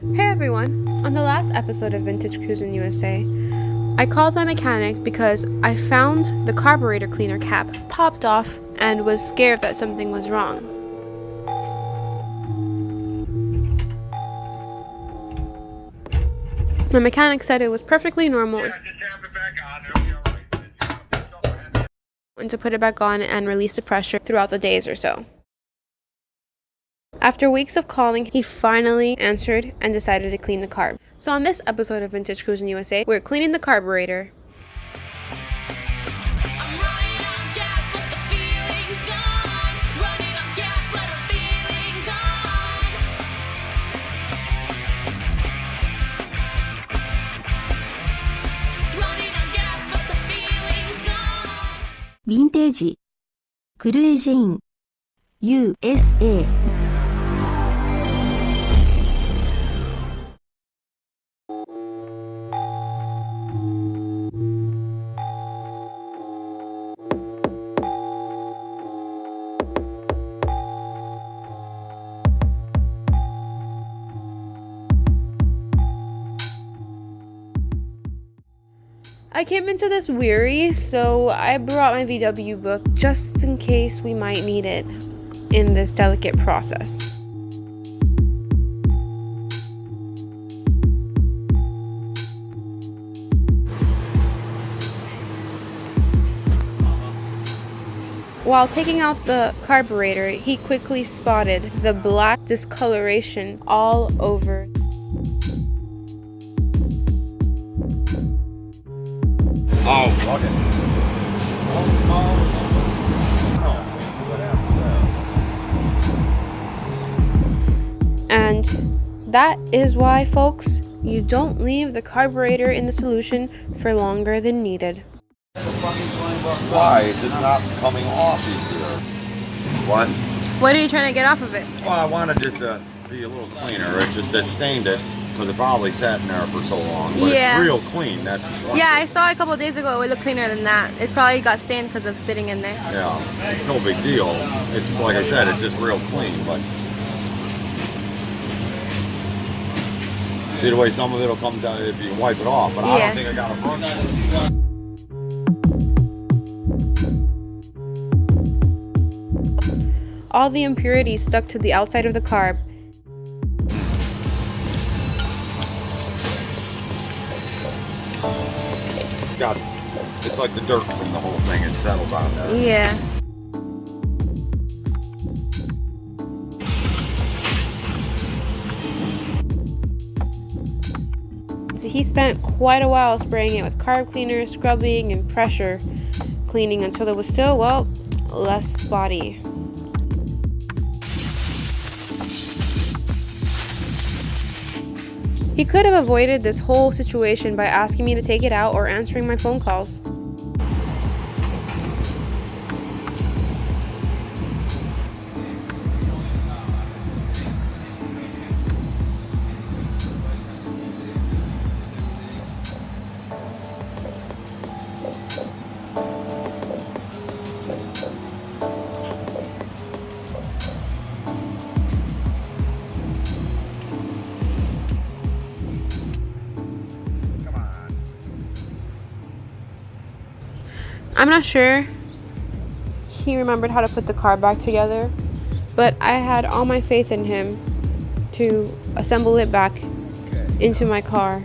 Hey everyone! On the last episode of Vintage Cruis'N USA, I called my mechanic because I found the carburetor cleaner cap popped off and was scared that something was wrong. My mechanic said it was perfectly normal and to put it back on and release the pressure throughout the days or so. After weeks of calling, he finally answered and decided to clean the carb. So on this episode of Vintage Cruis'N USA, we're cleaning the carburetor. Vintage Cruis'N USA I came into this weary, so I brought my VW book just in case we might need it in this delicate process. While taking out the carburetor, he quickly spotted the black discoloration all over. Oh, okay. And that is why, folks, you don't leave the carburetor in the solution for longer than needed. Why is this not coming off easier? What? What are you trying to get off of it? Well, I wanted just to be a little cleaner. It's just that stained it because it probably sat in there for so long. But Yeah. it's real clean. That's Yeah, I saw it a couple of days ago. It would look cleaner than that. It's probably got stained because of sitting in there. Yeah, it's no big deal. It's like I said, it's just real clean. But see the way some of it'll come down if you wipe it off. But I Yeah. don't think I got a brush. All the impurities stuck to the outside of the carb. It's like the dirt from the whole thing. It's settled on there. Yeah. So he spent quite a while spraying it with carb cleaner, scrubbing, and pressure cleaning until it was still, well, less spotty. He could have avoided this whole situation by asking me to take it out or answering my phone calls. I'm not sure he remembered how to put the car back together, but I had all my faith in him to assemble it back into my car.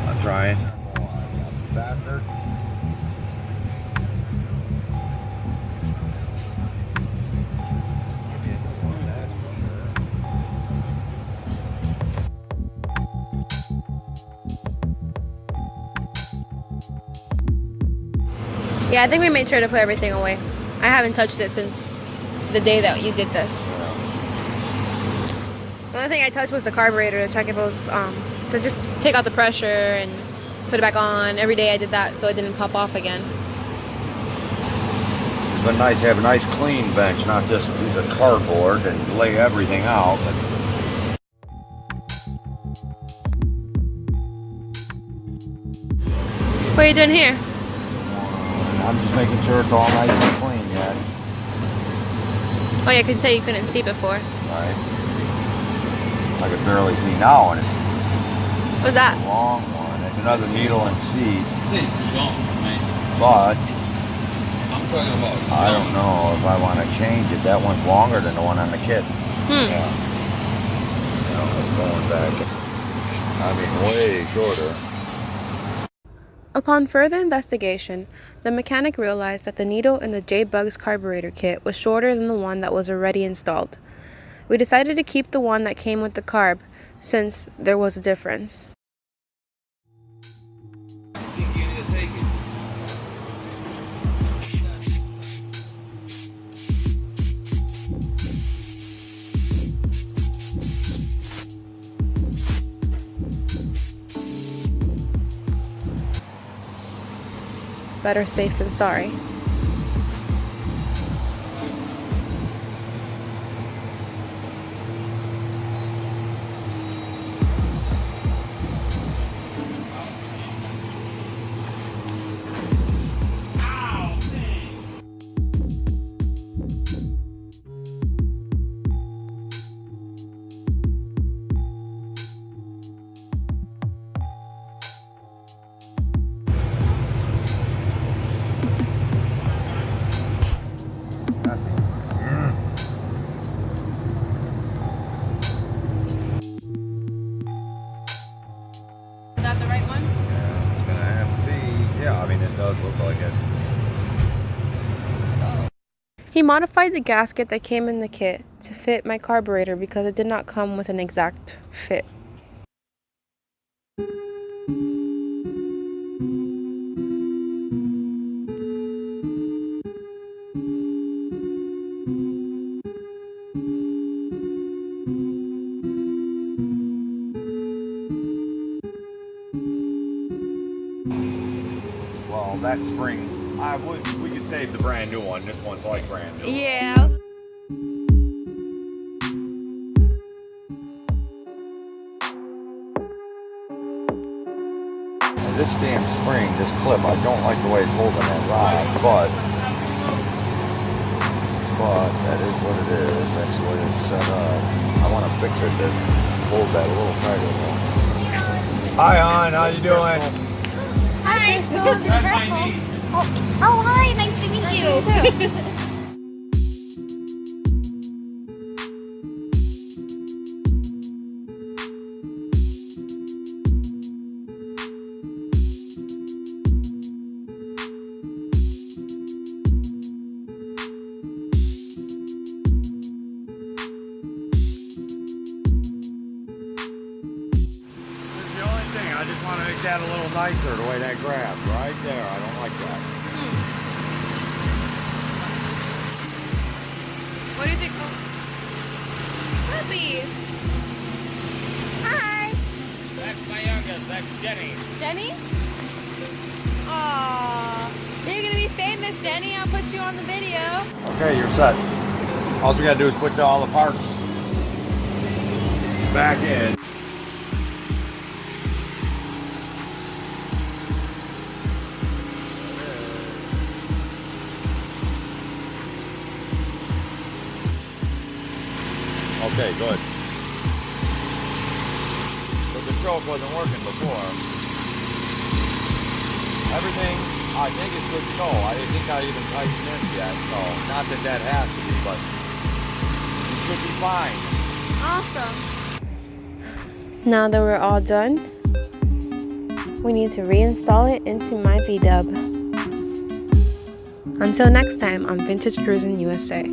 I'm trying. Bastard. Yeah, I think we made sure to put everything away. I haven't touched it since the day that you did this. The only thing I touched was the carburetor to check if it was So just take out the pressure and put it back on. Every day I did that so it didn't pop off again. It's been nice to have a nice clean bench, not just a piece of cardboard and lay everything out. What are you doing here? I'm just making sure it's all nice and clean yet. Oh yeah, 'cause you said you couldn't see before. Right. I could barely see now, and it's What's that? a long one. It's another needle and seat. But I don't know if I want to change it. That one's longer than the one on the kit. Yeah. No, it's going back. I mean, way shorter. Upon further investigation, the mechanic realized that the needle in the J-Bug's carburetor kit was shorter than the one that was already installed. We decided to keep the one that came with the carb, since there was a difference. Better safe than sorry. Is that the right one? Yeah, it's gonna have to be. Yeah, I mean, it does look like it. He modified the gasket that came in the kit to fit my carburetor because it did not come with an exact fit. Well, that spring, we could save the brand new one. This one's like brand new. Yeah. And this damn spring, this clip, I don't like the way it's holding that rod, but that is what it is. That's the way it's set up. I want to fix it to hold that a little tighter. Hi, hon. How you doing? Hi. Be careful. Oh, hi. Nice to meet you. I just want to make that a little nicer the way that grabs right there. I don't like that. What do you think? Puppies. Hi. That's my youngest. That's Jenny. Jenny? Aww. You're gonna be famous, Jenny. I'll put you on the video. Okay, you're set. All we gotta do is put all the parts back in. Okay, good. But the choke wasn't working before. Everything, I think it's good to go. I didn't think I even tightened in yet, so not that that has to be, but it should be fine. Awesome. Now that we're all done, we need to reinstall it into my V-dub. Until next time on Vintage Cruis'N USA.